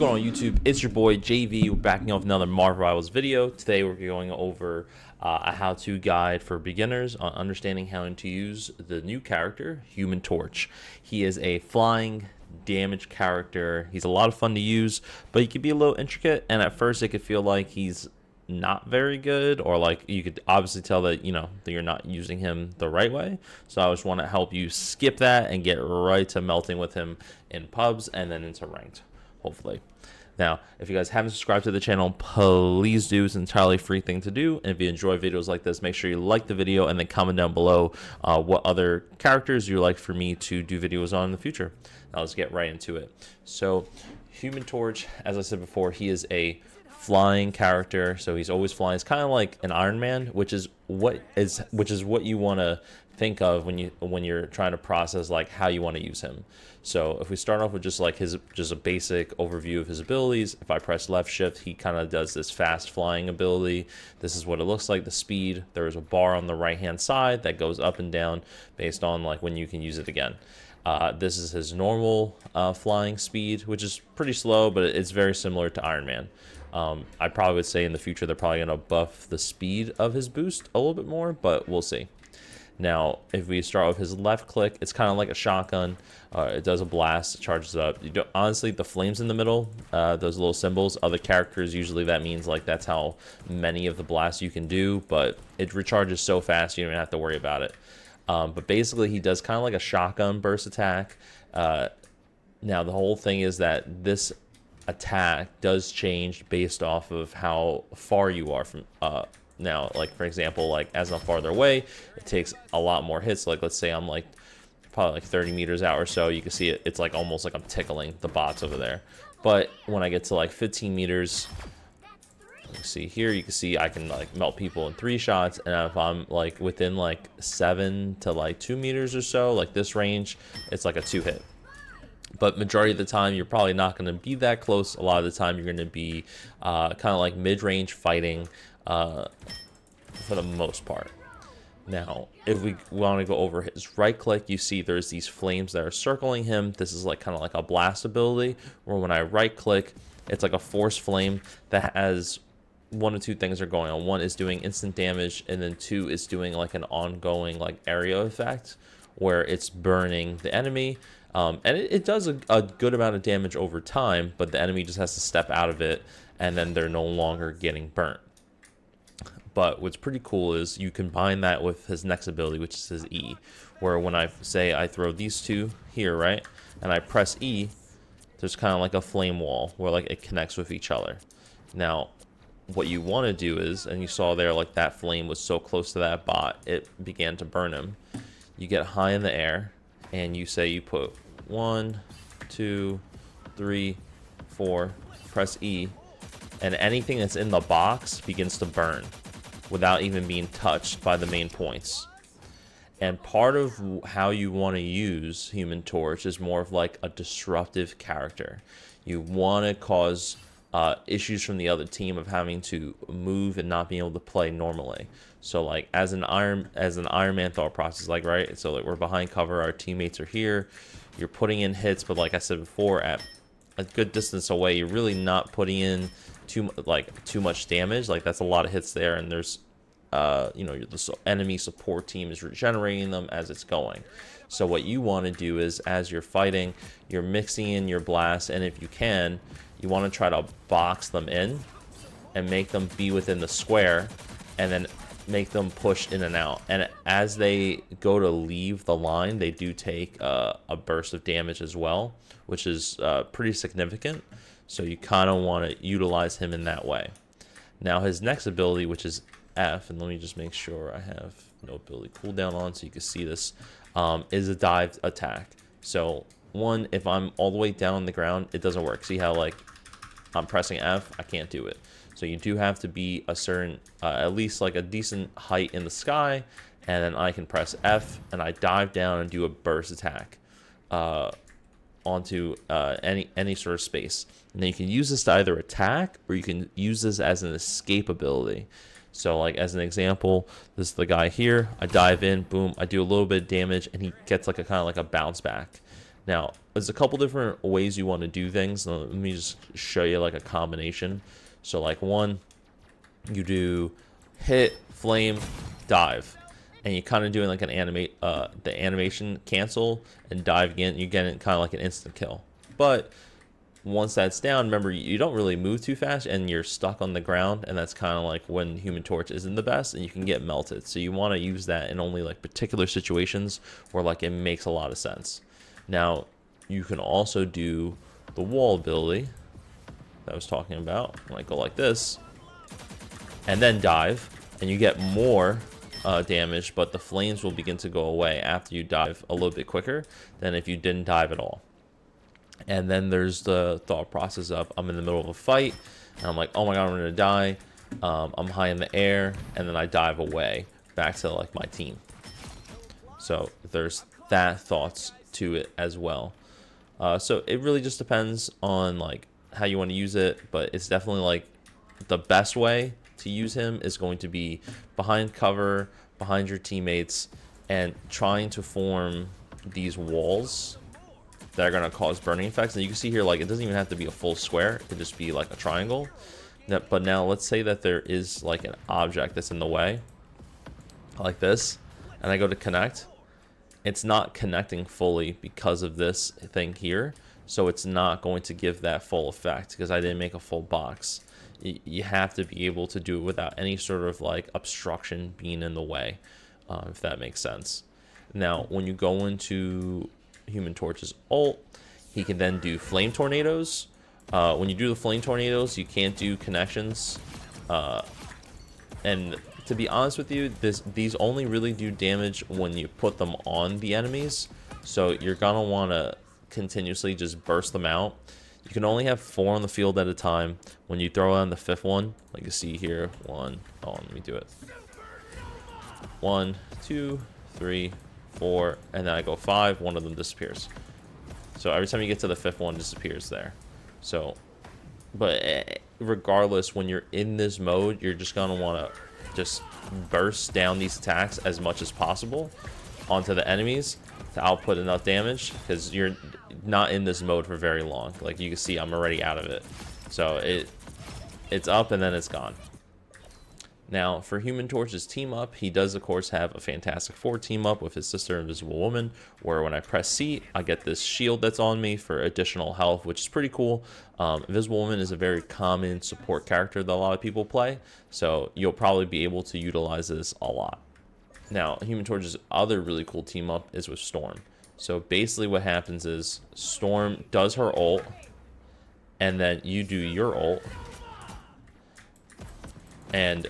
Going on YouTube, it's your boy JV. We're backing off another Marvel Rivals video. Today we're going over a how-to guide for beginners on understanding how to use the new character, Human Torch. He is a flying damage character. He's a lot of fun to use, but he can be a little intricate, and at first it could feel like he's not very good, or like you could obviously tell that that you're not using him the right way. So I just want to help you skip that and get right to melting with him in pubs and then into ranked, hopefully. Now, if you guys haven't subscribed to the channel, please do. It's an entirely free thing to do. And if you enjoy videos like this, make sure you like the video and then comment down below what other characters you'd like for me to do videos on in the future. Now let's get right into it. So Human Torch, as I said before, he is a flying character, so he's always flying. It's kind of like an Iron Man, which is what you want to think of when you're trying to process like how you want to use him. So if we start off with just a basic overview of his abilities, if I press left shift, he kind of does this fast flying ability. This is what it looks like, the speed. There is a bar on the right hand side that goes up and down based on like when you can use it again. This is his normal flying speed, which is pretty slow, but it's very similar to Iron Man. I probably would say in the future they're probably going to buff the speed of his boost a little bit more, but we'll see. Now, if we start with his left click, it's kind of like a shotgun. It does a blast, it charges up. Honestly, the flames in the middle, those little symbols, other characters, usually that means like that's how many of the blasts you can do, but it recharges so fast you don't even have to worry about it. But basically, he does kind of like a shotgun burst attack. Now, the whole thing is that this attack does change based off of how far you are from now, like for example, like as I'm farther away, it takes a lot more hits. Like let's say I'm like probably like 30 meters out or so, you can see it's like almost like I'm tickling the bots over there. But when I get to like 15 meters, you see here, you can see I can like melt people in 3 shots, and if I'm like within like 7 to like 2 meters or so, like this range, it's like a 2-hit. But majority of the time, you're probably not going to be that close. A lot of the time, you're going to be kind of like mid-range fighting for the most part. Now, if we want to go over his right click, you see there's these flames that are circling him. This is like kind of like a blast ability, where when I right click, it's like a force flame that has one of two things are going on. One is doing instant damage, and then 2 is doing like an ongoing like area effect where it's burning the enemy. And it does a good amount of damage over time, but the enemy just has to step out of it, and then they're no longer getting burnt. But what's pretty cool is you combine that with his next ability, which is his E, where when I say I throw these two here, right, and I press E, there's kind of like a flame wall where like it connects with each other. Now, what you want to do is, and you saw there like that flame was so close to that bot, it began to burn him. You get high in the air, and you say you put 1, 2, 3, 4, press E, and anything that's in the box begins to burn without even being touched by the main points. And part of how you want to use Human Torch is more of like a disruptive character. You want to cause issues from the other team of having to move and not being able to play normally. So like as an Iron Man thought process, like right, so like we're behind cover, our teammates are here, you're putting in hits, but like I said before, at a good distance away, you're really not putting in too much damage. Like that's a lot of hits there, and there's the enemy support team is regenerating them as it's going. So what you want to do is, as you're fighting, you're mixing in your blasts, and if you can, you want to try to box them in and make them be within the square, and then make them push in and out. And as they go to leave the line, they do take a burst of damage as well, which is pretty significant. So you kind of want to utilize him in that way. Now his next ability, which is F, and let me just make sure I have no ability cooldown on so you can see this, is a dive attack. So one, if I'm all the way down on the ground, it doesn't work. See how like I'm pressing F, I can't do it. So you do have to be a certain, at least like a decent height in the sky, and then I can press F and I dive down and do a burst attack onto any sort of space. And then you can use this to either attack, or you can use this as an escape ability. So like as an example, this is the guy here. I dive in, boom, I do a little bit of damage, and he gets like a kind of like a bounce back. Now, there's a couple different ways you want to do things. Let me just show you like a combination. So like one, you do hit, flame, dive, and you kind of doing like an the animation cancel and dive again. You get it kind of like an instant kill. But once that's down, remember, you don't really move too fast and you're stuck on the ground, and that's kind of like when Human Torch isn't the best and you can get melted. So you want to use that in only like particular situations where like it makes a lot of sense. Now, you can also do the wall ability that I was talking about. Like go like this and then dive, and you get more damage, but the flames will begin to go away after you dive a little bit quicker than if you didn't dive at all. And then there's the thought process of I'm in the middle of a fight and I'm like, oh my god, I'm gonna die. I'm high in the air, and then I dive away back to like my team. So there's that thoughts to it as well. So it really just depends on like how you want to use it, but it's definitely like the best way to use him is going to be behind cover, behind your teammates, and trying to form these walls that are going to cause burning effects. And you can see here, like, it doesn't even have to be a full square. It could just be like a triangle. But now let's say that there is like an object that's in the way, like this, and I go to connect. It's not connecting fully because of this thing here. So it's not going to give that full effect because I didn't make a full box. You have to be able to do it without any sort of like obstruction being in the way, if that makes sense. Now, when you go into Human Torch's ult, he can then do flame tornadoes. When you do the flame tornadoes, you can't do connections. And to be honest with you, these only really do damage when you put them on the enemies. So you're gonna want to continuously just burst them out. You can only have 4 on the field at a time. When you throw on the 5th one, like you see here, let me do it. 1, 2, 3, 4, and then I go 5, one of them disappears. So every time you get to the 5th one, disappears there. So, but regardless, when you're in this mode, you're just gonna want to just burst down these attacks as much as possible onto the enemies to output enough damage, because you're not in this mode for very long. Like you can see, I'm already out of it. So it's up and then it's gone. Now, for Human Torch's team up, he does, of course, have a Fantastic Four team up with his sister, Invisible Woman, where when I press C, I get this shield that's on me for additional health, which is pretty cool. Invisible Woman is a very common support character that a lot of people play, so you'll probably be able to utilize this a lot. Now, Human Torch's other really cool team up is with Storm. So basically what happens is Storm does her ult, and then you do your ult, and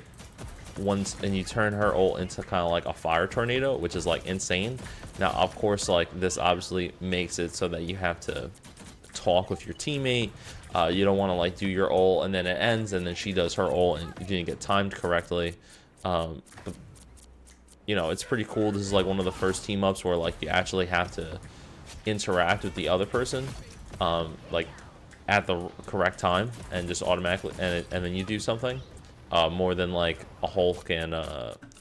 you turn her ult into kind of like a fire tornado, which is like insane. Now, of course, like this obviously makes it so that you have to talk with your teammate. You don't want to like do your ult and then it ends and then she does her ult and you didn't get timed correctly. But, you know, it's pretty cool. This is like one of the first team ups where like you actually have to interact with the other person, like at the correct time and just automatically, and then you do something. More than like a Hulk and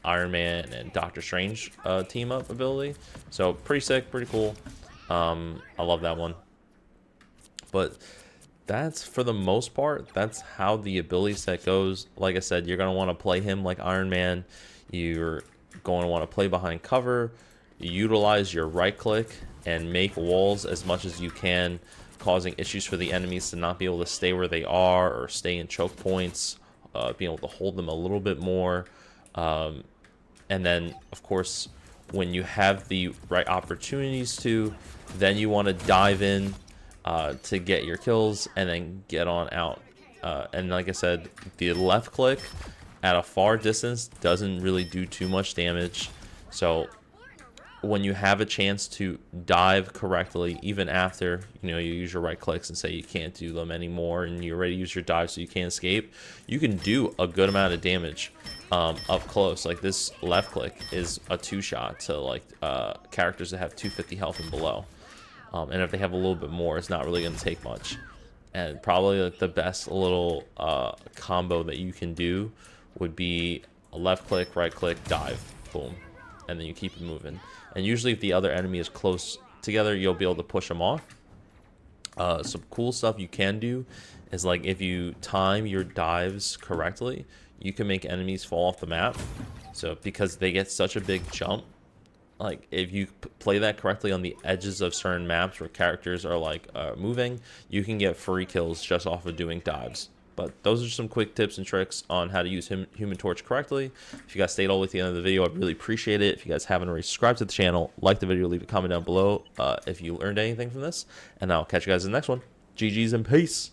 Iron Man and Doctor Strange team up ability. So pretty sick, pretty cool. I love that one. But that's, for the most part, that's how the ability set goes. Like I said, you're going to want to play him like Iron Man. You're going to want to play behind cover. Utilize your right click and make walls as much as you can, causing issues for the enemies to not be able to stay where they are or stay in choke points. Being able to hold them a little bit more, and then of course when you have the right opportunities to, then you want to dive in to get your kills and then get on out. And like I said, the left click at a far distance doesn't really do too much damage, so when you have a chance to dive correctly, even after you use your right clicks and say you can't do them anymore and you already use your dive so you can't escape, you can do a good amount of damage up close. Like this left click is a 2-shot to like characters that have 250 health and below, and if they have a little bit more, it's not really going to take much. And probably like the best little combo that you can do would be a left click, right click, dive, boom, and then you keep it moving. And usually if the other enemy is close together, you'll be able to push them off. Some cool stuff you can do is, like, if you time your dives correctly, you can make enemies fall off the map. So because they get such a big jump, like if you play that correctly on the edges of certain maps where characters are like moving, you can get free kills just off of doing dives. But those are some quick tips and tricks on how to use Human Torch correctly. If you guys stayed all the way to the end of the video, I'd really appreciate it. If you guys haven't already subscribed to the channel, like the video, leave a comment down below if you learned anything from this. And I'll catch you guys in the next one. GG's and peace.